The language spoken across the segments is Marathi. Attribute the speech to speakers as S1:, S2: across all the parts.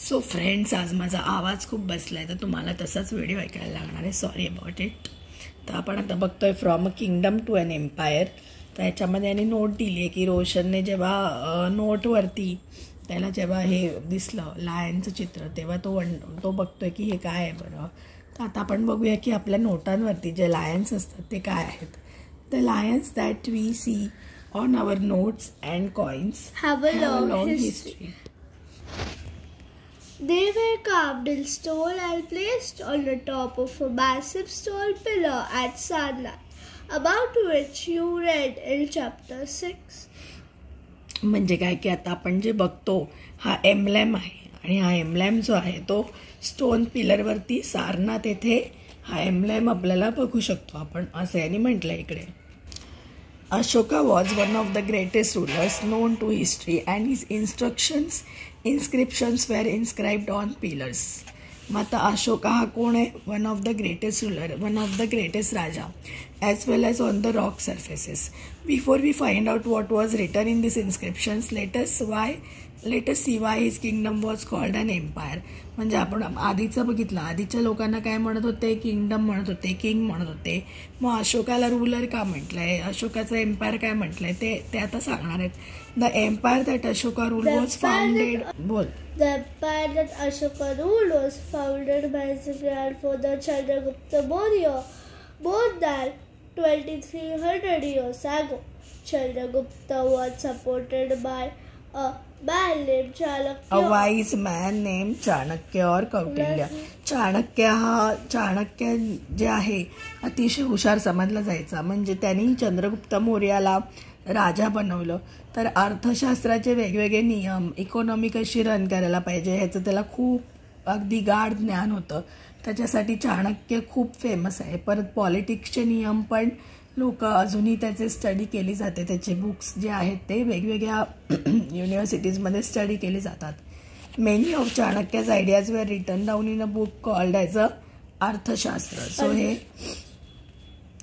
S1: सो फ्रेंड्स, आज माझा आवाज खूप बसला आहे तर तुम्हाला तसाच व्हिडिओ ऐकायला लागणार आहे. Sorry about it. तर आपण आता बघतोय from a kingdom to an empire. तर ह्याच्यामध्ये यांनी नोट दिली आहे की रोशनने जेव्हा नोटवरती त्याला जेव्हा हे दिसलं लायनचं चित्र तेव्हा तो बघतोय की हे काय आहे बरं. तर आता आपण बघूया की आपल्या नोटांवरती जे लायन्स असतात ते काय आहेत. The lions that we see on our notes and coins
S2: have a long history. They were carved in stone and placed on the top of a massive stone pillar at Sarnath, about which you read in chapter 6.
S1: म्हणजे काय की आता आपण जे बघतो हा एम्ब्लेम आहे आणि हा एम्ब्लेम जो आहे तो स्टोन पिलरवरती सारनाथ येथे हा एम्ब्लेम आपल्याला बघू शकतो आपण, असं यांनी म्हटलं इकडे. Ashoka was one of the greatest rulers known to history, and his inscriptions were inscribed on pillars. माता अशोका हा कोण आहे? One of the greatest ruler, one of the greatest Raja, as well as on the rock surfaces. Before we find out what was written in these inscriptions, let us see why his kingdom was called an empire. म्हणजे आपण आधीचं बघितलं, आधीच्या लोकांना काय म्हणत होते? किंगडम म्हणत होते, किंग म्हणत होते. मग अशोकाला रूलर का म्हटलंय, अशोकाचं एम्पायर काय म्हटलंय ते आता सांगणार आहेत. The empire that Ashoka rule was founded. बोल.
S2: The empire that Ashoka ruled was founded by his grandfather Chandragupta Maurya more than 2300 years ago. Chandragupta was supported by a man named Chanakya.
S1: A wise man named Chanakya और कौटिल्य. चाणक्य जे आहे अतिशय हुशार समजला जायचा. म्हणजे त्यांनी चंद्रगुप्त मौर्याला राजा बनवलं. तर अर्थशास्त्राचे वेगवेगळे नियम, इकॉनॉमी कशी रन करायला पाहिजे ह्याचं त्याला खूप अगदी गाढ ज्ञान होतं. त्याच्यासाठी चाणक्य खूप फेमस आहे. परत पॉलिटिक्सचे नियम पण लोक अजूनही त्याचे स्टडी केली जाते. त्याचे बुक्स जे आहेत ते वेगवेगळ्या युनिव्हर्सिटीजमध्ये स्टडी केली जातात. Many of Chanakya's ideas were written down in a book called as a Arthashastra. So हे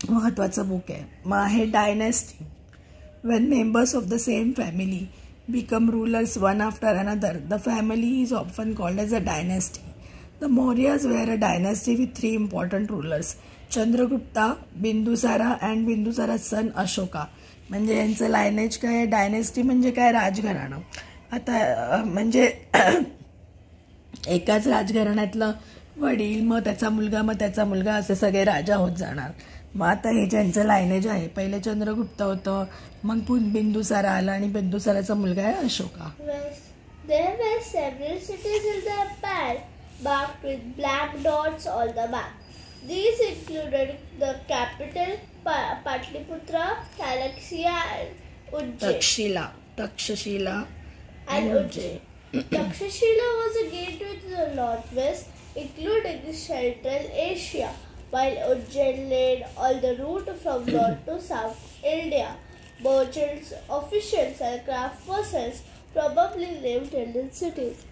S1: महत्त्वाचं बुक आहे. मग आहे dynasty. When members of the same family become rulers one after another, the family is often called as a dynasty. The Mauryas were a dynasty with three important rulers, Chandragupta, Bindusara and Bindusara's son Ashoka. म्हणजे यांचं लायनेज काय आहे? डायनेस्टी म्हणजे काय? राजघराणं. आता म्हणजे एकाच राजघराण्यातलं वडील, मग त्याचा मुलगा असे सगळे राजा होत जाणार. मग आता हे ज्यांचं लायनेज आहे, पहिले चंद्रगुप्त होतं, मग बिंदुसारा आला आणि बिंदुसाराचा मुलगा आहे Ashoka.
S2: There were several cities in the empire marked with black dots on the map. These included the capital Patliputra, Chanakya and Ujjain. Takshashila and Ujjain. Takshashila was a gateway to the northwest, including Central Asia, while Ujjain laid on the route from north to south India. Merchants, officials and craft persons probably lived in the cities.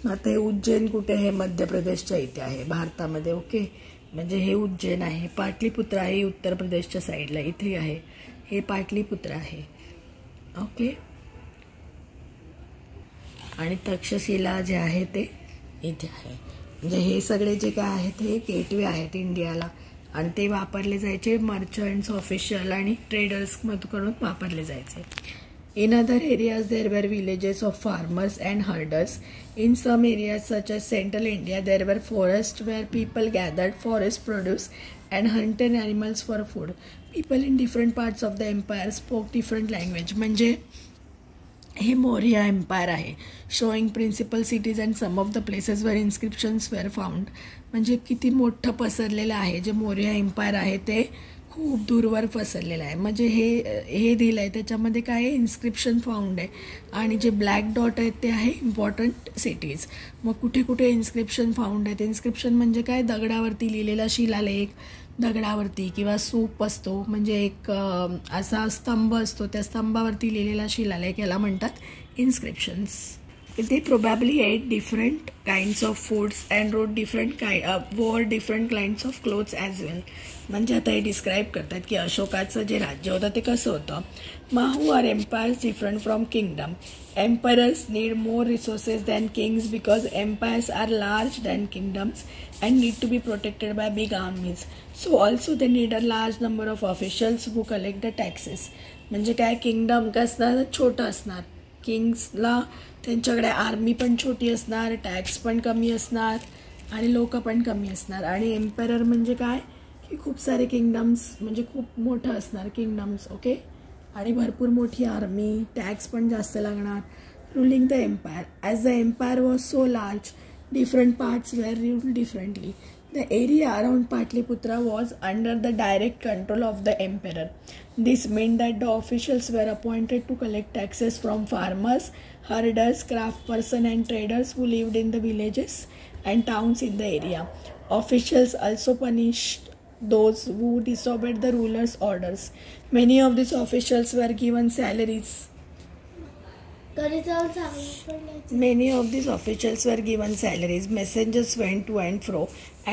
S1: आता हे उज्जैन कुठे आहे? मध्य प्रदेशच्या इथे आहे, भारतामध्ये. ओके, म्हणजे हे उज्जैन आहे. पाटलीपुत्र आहे उत्तर प्रदेशच्या साईडला, इथे आहे. हे पाटलीपुत्र आहे. ओके, आणि तक्षशिला जे आहे ते इथे आहे. म्हणजे हे सगळे जे काय आहेत हे गेटवे आहेत इंडियाला, आणि ते वापरले जायचे मर्चंट्स, ऑफिशियल आणि ट्रेडर्सकडून वापरले जायचे. In other areas there were villages of farmers and herders. In some areas such as central India there were forest where people gathered forest produce and hunted animals for food. People in different parts of the empire spoke different language. म्हणजे हे मौर्य एम्पायर आहे. Showing principal cities and some of the places where inscriptions were found. म्हणजे किती मोठं पसरलेलं आहे. जे मौर्य एम्पायर आहे ते खूप दूरवर पसरलेलं आहे. म्हणजे हे दिलं आहे त्याच्यामध्ये काय आहे? इन्स्क्रिप्शन फाउंड आहे. आणि जे ब्लॅक डॉट आहेत ते आहे इम्पॉर्टंट सिटीज. मग कुठे कुठे इन्स्क्रिप्शन फाउंड आहेत? इन्स्क्रिप्शन म्हणजे काय? दगडावरती लिहिलेला शिलालेख, दगडावरती किंवा सूप असतो, म्हणजे एक असा स्तंभ असतो, त्या स्तंभावरती लिहिलेला शिलालेख याला म्हणतात inscriptions. they probably ate different kinds of foods and wore different kinds of clothes as well. म्हणजे आता हे डिस्क्राईब करतात की अशोकाचं जे राज्य होतं ते कसं होतं. Mahu are empires different from kingdom. Emperors need more resources than kings because empires are large than kingdoms and need to be protected by big armies. So also they need a large number of officials who collect the taxes. म्हणजे काय, किंगडम काय असणार, छोटं असणार. किंग्सला त्यांच्याकडे आर्मी पण छोटी असणार, टॅक्स पण कमी असणार आणि लोक पण कमी असणार. आणि एम्परर म्हणजे काय की खूप सारे किंगडम्स, म्हणजे खूप मोठं असणार किंगडम्स. ओके, आणि भरपूर मोठी आर्मी, टॅक्स पण जास्त लागणार. Ruling the empire. As the empire was so large, different parts were ruled differently. The area around Patliputra was under the direct control of the emperor. This meant that the officials were appointed to collect taxes from farmers, herders, craftspersons and traders who lived in the villages and towns in the area. Officials also punished those who disobeyed the ruler's orders. Many of these officials were given salaries. Many of these officials were given salaries. Messengers went to and fro,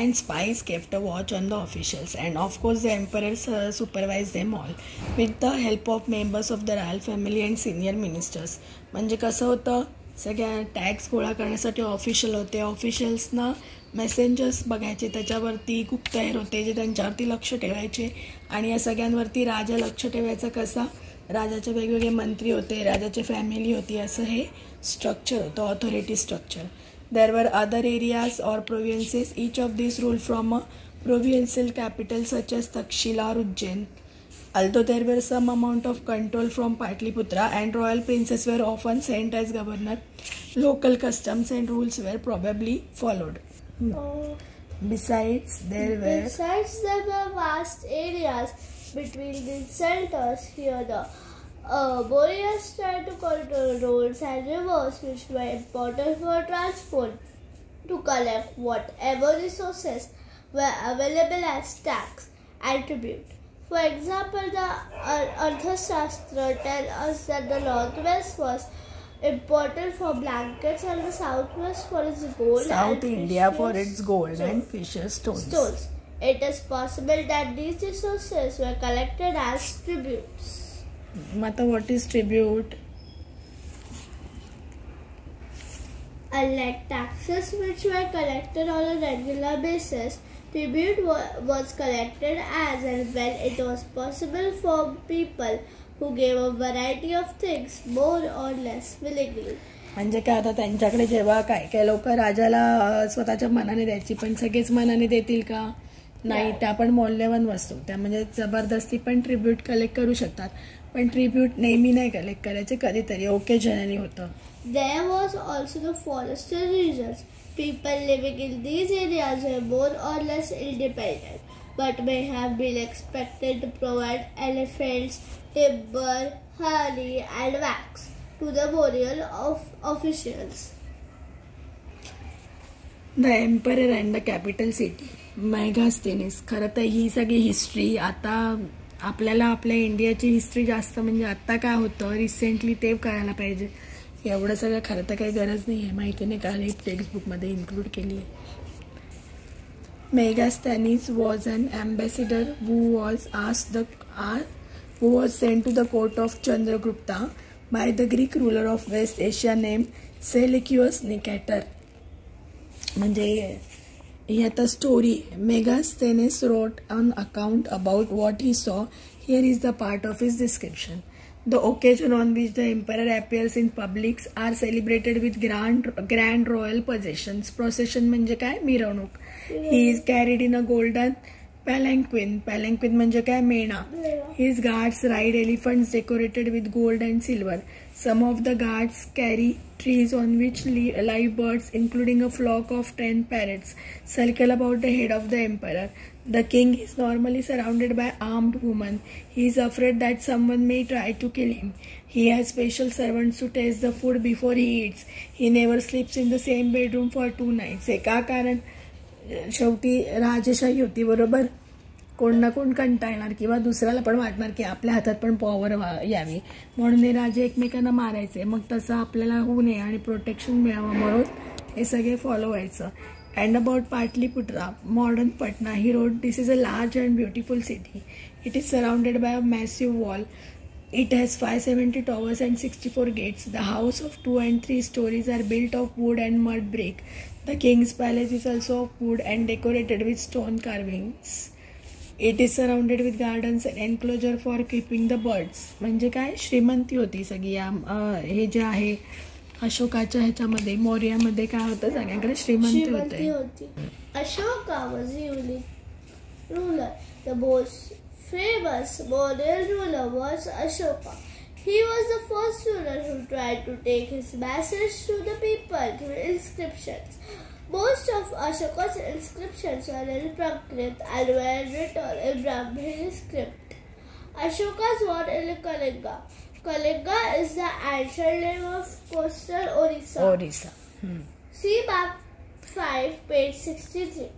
S1: and spies kept a watch on the officials. And of course, the emperor supervised them all with the help of members of the royal family and senior ministers. म्हणजे कसं होतं, सगळ्या टॅक्स गोळा करण्यासाठी ऑफिशियल होते. ऑफिशियल्सना मेसेंजर्स बघायचे, त्याच्यावरती गुप्तहेर होते जे त्यांच्यावरती लक्ष ठेवायचे. आणि या सगळ्यांवरती राजा लक्ष ठेवायचा कसा, राजाचे वेगवेगळे मंत्री होते, राजाची फॅमिली होती, असं हे स्ट्रक्चर होतं, authority structure. There were other areas और provinces. Each of this rule from a provincial capital such as Takshashila और Ujjain. Although there were some amount of control from Patliputra and royal princes were often sent as governor, local customs and rules were probably followed. Besides, there were
S2: vast areas between these centers. Here the Boreas tried to control roads and rivers which were important for transport, to collect whatever resources were available as tax and tribute. For example, the Arthashastra tells us that the northwest was important for blankets and the southwest for its gold.
S1: South India for its gold and precious stones.
S2: It is possible that these resources were collected as tributes.
S1: Mata, what is tribute?
S2: Unlike taxes which were collected on a regular basis, tribute was collected as and when it was possible for people who gave a variety of things more or less willingly.
S1: म्हणजे काय, आता त्यांच्याकडे जेव्हा काय काय लोक राजाला स्वतःच्या मनाने द्यायची, पण सगळेच मनाने देतील का, नाही, त्या पण मौल्यवान वस्तू, त्या म्हणजे जबरदस्ती पण ट्रिब्यूट कलेक्ट करू शकतात. पण ट्रिब्यूट नेहमी नाही कलेक्ट करायचे, कधीतरी ओकेजनली होतं.
S2: There was also the forested regions. People living in these areas were more or less independent, but may have been expected to provide elephants, timber, honey, and wax to the burial of officials.
S1: The emperor and the capital city. Megasthenes. खरं तर ही सगळी हिस्ट्री, आता आपल्याला आपल्या इंडियाची हिस्ट्री जास्त म्हणजे आत्ता काय होतं रिसेंटली ते कळायला पाहिजे. एवढं सगळं खरं तर काही गरज नाही आहे, माहिती नाही का, हे टेक्स्टबुकमध्ये इन्क्लूड केली आहे. Megasthenes was an ambassador who was sent to the court of Chandragupta by the Greek ruler of West Asia named Seleucus Nicator. म्हणजे ह्यात story, Megasthenes wrote an account about what he saw. Here is the part of his description. The occasion on which the emperor appears in publics are celebrated with grand royal procession म्हणजे काय, मिरवणूक. He is carried in a golden palanquin. Palanquin म्हणजे काय, मेणा. His guards ride elephants decorated with gold and silver. Some of the guards carry trees on which live birds, including a flock of 10 parrots, circle about the head of the emperor. The king is normally surrounded by armed women. He is afraid that someone may try to kill him. He has special servants to taste the food before he eats. He never sleeps in the same bedroom for 2 nights. हे का, कारण शेवटी राजेशाही होती, बरोबर. कोण ना कोण कंटाळणार किंवा दुसऱ्याला पण वाटणार की आपल्या हातात पण पॉवर यावी, म्हणून हे राजे एकमेकांना मारायचे. मग तसं आपल्याला होऊ नये आणि प्रोटेक्शन मिळावं म्हणून हे सगळे फॉलो व्हायचं. And about Pataliputra, modern Patna, he wrote, this is a large and beautiful city. It is surrounded by a massive wall. It has 570 towers and 64 gates. The house of 2 and 3 stories are built of wood and mud brick. The king's palace is also of wood and decorated with stone carvings. It is surrounded with gardens and enclosure for keeping the birds. म्हणजे काय, श्रीमंती होती सगळी. हे जे आहे अशोकाच्या ह्याच्यामध्ये, मौर्यामध्ये काय होतं, सगळ्यांकडे श्रीमंती होती.
S2: Ashoka was a unique ruler. The most famous Mauryan ruler was Ashoka. He was the first ruler who tried to take his message to the people through inscriptions. Most of Ashoka's inscriptions were in Prakrit and were written in Brahmi script. Ashoka's war in Kalinga. Kalinga is the ancient name of coastal Orissa. See map 5, page 63.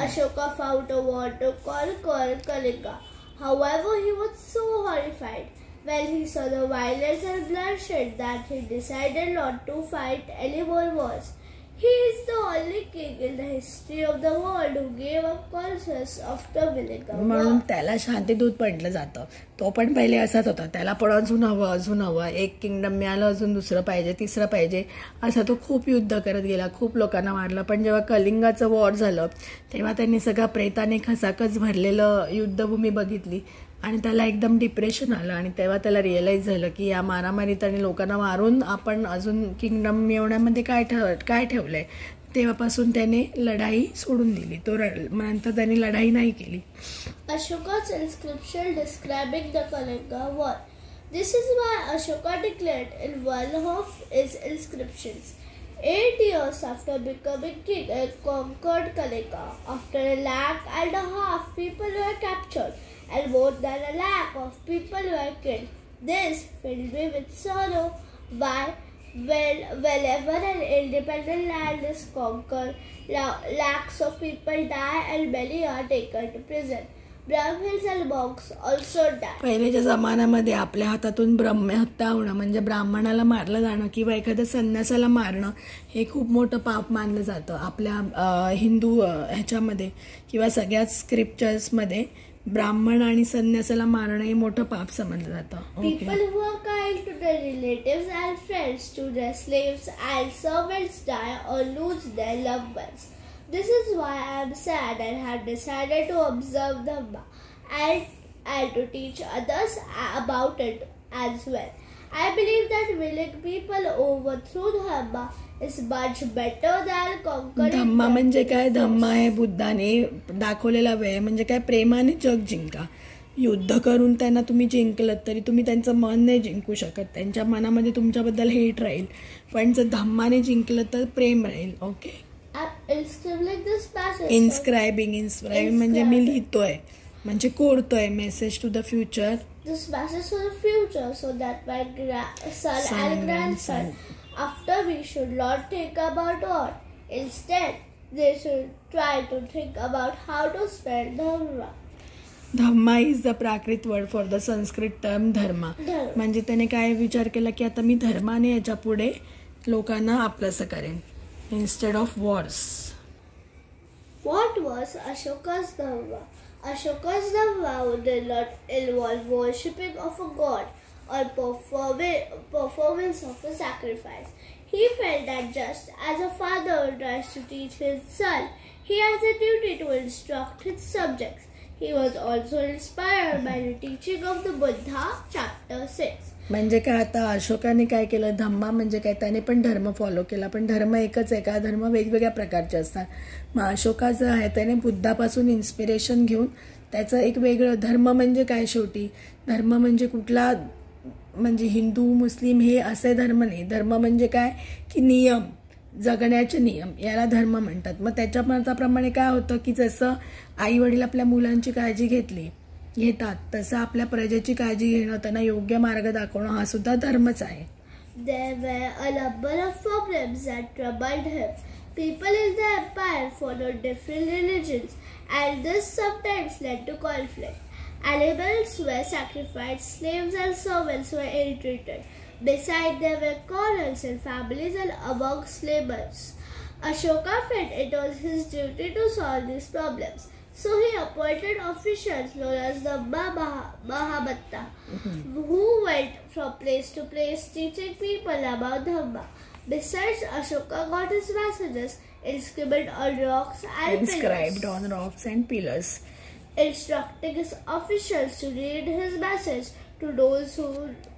S2: Ashoka fought a war to conquer Kalinga. However, he was so horrified when he saw the violence and bloodshed that he decided not to fight any more wars. He is the only king in the history of the world who gave up conquest after winning a war.
S1: म्हणून त्याला शांतीदूत म्हटलं जातं. तो पण पहिले असाच होता, त्याला पण अजून हवं, एक किंगडम मिळालं, अजून दुसरं पाहिजे, तिसरं पाहिजे, असा तो खूप युद्ध करत गेला, खूप लोकांना मारलं. पण जेव्हा कलिंगाचं वॉर झालं तेव्हा त्यांनी सगळं प्रेताने खचाखच भरलेलं युद्धभूमी बघितली आणि त्याला एकदम डिप्रेशन आलं. आणि तेव्हा त्याला रिअलाईज झालं की या मारामारीत आणि लोकांना मारून आपण अजून किंगडम मिळवण्यामध्ये काय ठेवलंय. तेव्हापासून त्याने लढाई सोडून दिली. तो नंतर त्याने लढाई नाही केली.
S2: Ashoka's inscription describing the Kalinga war. This is why Ashoka declared in one of his inscriptions, 8 years after becoming king, I conquered Kalinga. After 1.5 lakh people were captured and more than 1 lakh of people were killed. This filled me with sorrow. Why? Whenever an independent land is conquered, lakhs of people die and many are taken to prison. Brahmins and monks also die.
S1: पहिलेच्या जमान्यामध्ये आपल्या हातातून ब्रह्महत्या होणं म्हणजे ब्राह्मणाला मारलं जाणं किंवा एखाद्या संन्यासाला मारणं हे खूप मोठं पाप मानलं जातं. आपल्या हिंदू ह्याच्यामध्ये किंवा सगळ्याच स्क्रिप्चर्समध्ये ब्राह्मण आणि संन्यासाला मारणं हे मोठं पाप समजलं जातं.
S2: People who are kind to their relatives and friends, to their slaves and servants die or lose their loved ones. This is why I am sad and have decided to observe Dhamma and to teach others about it as well. I believe that winning people over through Dhamma is much better than conquering.
S1: धम्मा म्हणजे काय, धम्मा आहे बुद्धाने दाखवलेला वेळ. म्हणजे काय, प्रेमाने जग जिंका. युद्ध करून त्यांना तुम्ही जिंकलत तरी तुम्ही त्यांचं मन नाही जिंकू शकत, त्यांच्या मनामध्ये तुमच्याबद्दल हेट राहील. पण जर धम्माने जिंकलं तर प्रेम राहील. ओके. इन्स्क्रायबिंग म्हणजे मी लिहितोय, म्हणजे कोरतोय. Message to the future.
S2: This message to the future, so that my son and grandson after we should not think about war. Instead, they should try to think about how to spread Dhamma.
S1: Dhamma is the Prakrit word for the Sanskrit term dharma. म्हणजे त्याने काय विचार केला की आता मी धर्माने याच्या पुढे लोकांना आपलंसं करेन instead of wars.
S2: What was Ashoka's Dhamma? Ashoka's Dhamma did not involve worshipping of a god or performance of a sacrifice. He felt that just as a father tries to teach his son, he has a duty to instruct his subjects. He was also inspired by the teaching of the Buddha, chapter 6.
S1: म्हणजे काय, आता अशोकाने काय केलं, धम्मा म्हणजे काय, त्याने पण धर्म फॉलो केला. पण धर्म एकच आहे का, धर्म वेगवेगळ्या प्रकारचे असतात. मग अशोकाचं आहे त्याने बुद्धापासून इन्स्पिरेशन घेऊन त्याचं एक वेगळं धर्म म्हणजे काय, शेवटी धर्म म्हणजे कुठला, म्हणजे हिंदू मुस्लिम हे असे धर्म नाही. धर्म म्हणजे काय की नियम, जगण्याचे नियम, याला धर्म म्हणतात. मग त्याच्याप्रमाणे काय होतं की जसं आई वडील आपल्या मुलांची काळजी घेतात तसं आपल्या प्रजेची काळजी घेणं, त्यांना योग्य मार्ग दाखवणं हा सुद्धा धर्मच आहे.
S2: There were a number of problems that troubled him. People in the empire followed different religions, and this sometimes led to conflict. Animals were sacrificed, slaves and servants were ill-treated. Besides, there were quarrels in families and amongst laborers. Ashoka felt it was his duty to solve these problems. So he appointed officials known as the Mahabhatta, who went from place to place teaching people about Dhamma. Besides, Ashoka got his messages inscribed on rocks and pillars, instructing his officials to read his message to those who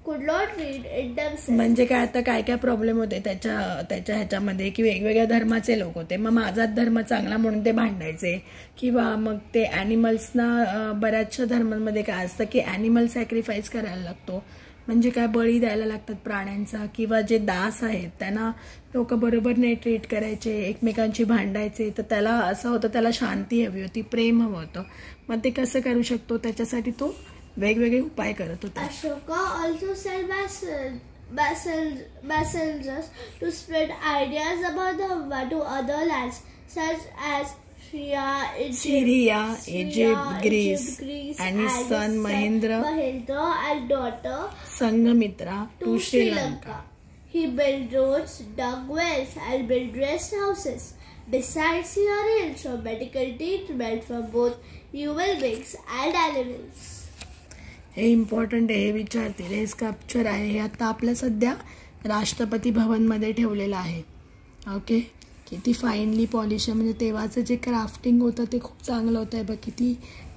S2: could not read it themselves.
S1: म्हणजे काय आता काय काय प्रॉब्लेम होते त्याच्या ह्याच्यामध्ये की वेगवेगळ्या धर्माचे लोक होते, मग माझाच धर्म चांगला म्हणून ते भांडायचे, किंवा मग ते ॲनिमल्सना बऱ्याचशा धर्मांमध्ये काय असतं की ॲनिमल सॅक्रिफाईस करायला लागतो, म्हणजे काय बळी द्यायला लागतात प्राण्यांचा, किंवा जे दास आहेत त्यांना लोक बरोबर नाही ट्रीट करायचे, एकमेकांची भांडायचे, तर त्याला असं होतं त्याला शांती हवी होती, प्रेम हवं होतं, मग ते कसं करू शकतो त्याच्यासाठी तो वेगवेगळे उपाय करत होता.
S2: Ashoka also sent messengers to spread ideas about Dhamma to other lands such as Syria, Egypt, Greece,
S1: and his son Mahendra
S2: and daughter
S1: Sanghamitra to Sri Lanka.
S2: He built roads, dug wells, and built rest houses. Besides, he arranged for medical treatment for both human beings and animals.
S1: हे इम्पॉर्टंट आहे, हे विचारतील. हे स्कल्पचर आहे, हे आता आपल्या सध्या राष्ट्रपती भवनमध्ये ठेवलेलं आहे. ओके, किती फाईनली पॉलिश आहे, म्हणजे तेव्हाचं जे क्राफ्टिंग होतं ते खूप चांगलं होतं. बघ किती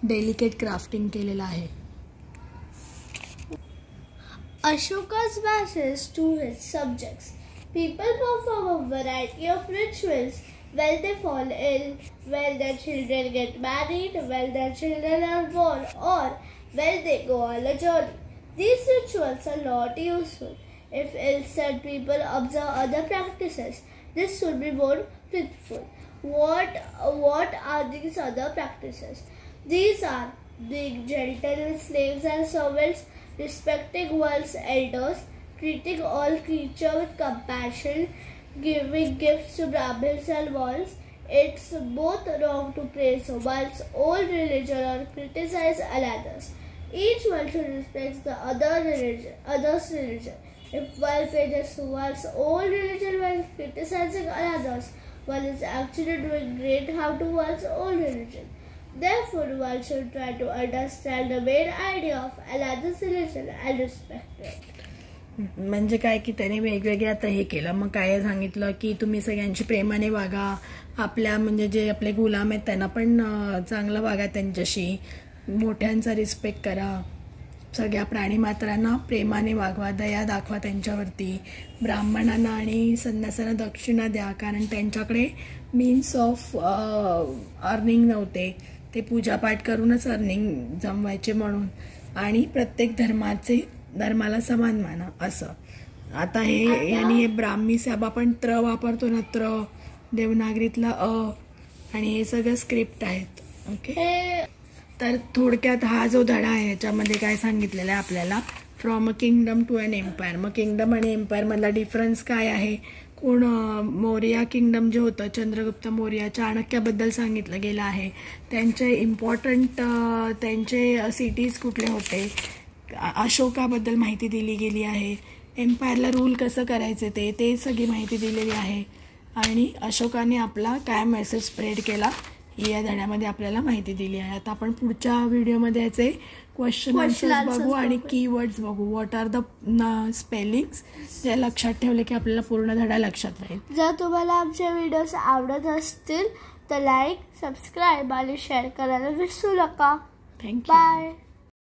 S1: डेलिकेट क्राफ्टिंग केलेलं आहे.
S2: Ashoka's message to his subjects. People perform a variety of rituals when they fall ill, when their children get married, when their children are born, or when they go on a journey. These rituals are not useful. If ill-set people observe other practices, this would be more fruitful. What are these other practices? These are being gentle with slaves and servants, respecting one's elders, treating all creatures with compassion, giving gifts to Brahmins and Mons. It's both wrong to praise one's own religion or criticize another's. Each one should respect the other's religion. If one praises one's own religion while criticizing another's, one is actually doing great harm to one's own religion. Therefore, one should try to understand the main idea of another's religion and respect it.
S1: म्हणजे काय की त्याने वेगवेगळे आता हे केलं. मग काय सांगितलं की तुम्ही सगळ्यांची प्रेमाने वागा, आपल्या म्हणजे जे आपले गुलाम आहेत त्यांना पण चांगलं वागा, त्यांच्याशी मोठ्यांचा रिस्पेक्ट करा, सगळ्या प्राणीमात्रांना प्रेमाने वागवा, दया दाखवा त्यांच्यावरती, ब्राह्मणांना आणि संन्यासांना दक्षिणा द्या, कारण त्यांच्याकडे मीन्स ऑफ अर्निंग नव्हते, ते पूजापाठ करूनच अर्निंग जमवायचे म्हणून, आणि प्रत्येक धर्माला समान माना असं. आता हे यांनी हे ब्राह्मी साहेब आपण त्र वापरतो ना, त्र देवनागरीतला आणि हे सगळं स्क्रिप्ट आहेत. ओके, तर थोडक्यात हा जो धडा आहे ह्याच्यामध्ये काय सांगितलेलं आहे आपल्याला, from a kingdom to an empire. मग किंगडम आणि एम्पायरमधला डिफरन्स काय आहे, कोण मौर्य किंगडम जे होतं चंद्रगुप्त मौर्य, चाणक्याबद्दल सांगितलं गेलं आहे, त्यांचे इम्पॉर्टंट त्यांचे सिटीज कुठले होते, अशोकाबद्दल माहिती दिली गेली आहे, एम्पायरला रूल कसं करायचे ते सगळी माहिती दिलेली आहे, आणि अशोकाने आपला काय मेसेज स्प्रेड केला ही या धड्यामध्ये आपल्याला माहिती दिली आहे. आता आपण पुढच्या व्हिडिओमध्ये याचे क्वेश्चन आन्सर्स बघू आणि कीवर्ड्स बघू, व्हॉट आर द स्पेलिंग्स, जे लक्षात ठेवले की आपल्याला पूर्ण धडा लक्षात राहील.
S2: जर तुम्हाला आमचे व्हिडिओज आवडत असतील तर लाईक, सबस्क्राईब आणि शेअर करायला विसरू नका.
S1: थँक्यू.
S2: बाय.